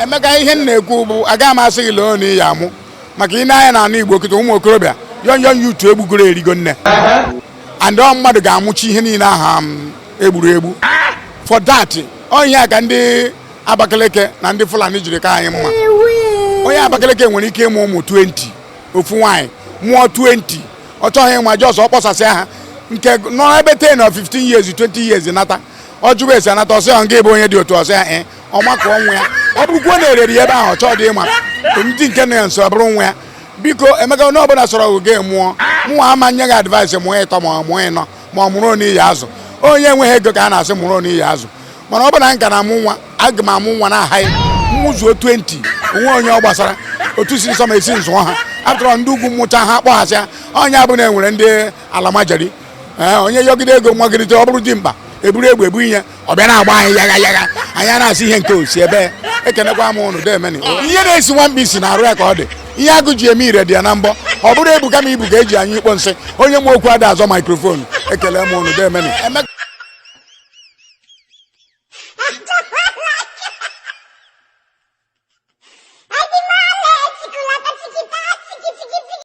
Emeka ihe na-ekwu bụ aga m asị gị loo na iyi amụ maka ị na-anya na Igbo kịta ụmụ okorobịa yon yutu egbugoro erigo nne and mmadụ ga-amụchi ihe niile aha egburu egbu for that onye aka ndị Abakaliki na ndị Fulani jiri ka anyị mma onye Abakaliki nwere ike ịmụ ụmụ 20 ofu nwaanyị mụọ 20 ọ chọghị ịma jos ọ kpọsasị ha nke nọ ebe 10 or 15 years 20 years nata ọ jụrụ esi anata ọsị ọ nga bụ onye dị otu ọsị ya ọmaka ọnwụ ya ọ bụrụkwa na-ereri ebe ahụ ọ chọọ dị ịma ndị nke na nso bụrụ nwa ya biko Emeka onye ọbụla sọrọ oge mụọ mụnwa ama nye gị advice mụọ ịtọ ma mụọ ịnọ ma ọ mụrụ n'iyi azụ onye enweghị ego ka a na-asị mụrụ n'iyi azụ mana ọ bụ na nka na amụ nwa aga m amụ nwa na-ahaghị mmụzuo 20 onwe onye ọ gbasara otu si nsọ ma esi nzụọ ha atụrọ ndị ugwu mmụcha ha kpọghasịa onye abụ na enwere ndị alamajari onye yọgide ego nwagịrịte ọ bụrụ dị mkpa eburu egbe ebu ihe ọ bịa na-agba anyị yaga anyị na-asị ihe nke osi ebe ekenekwa m ụnụ demeni ihe na-esi nwamba isi na-arụ ya ka ọ dị ihe agụ ji eme ire dị ya na mbọ ọ bụrụ ebu kama ibu ka eji anyị ikpọ nsị onye m okwu ada azọ maikrofonu ekele m ụnụ demeni.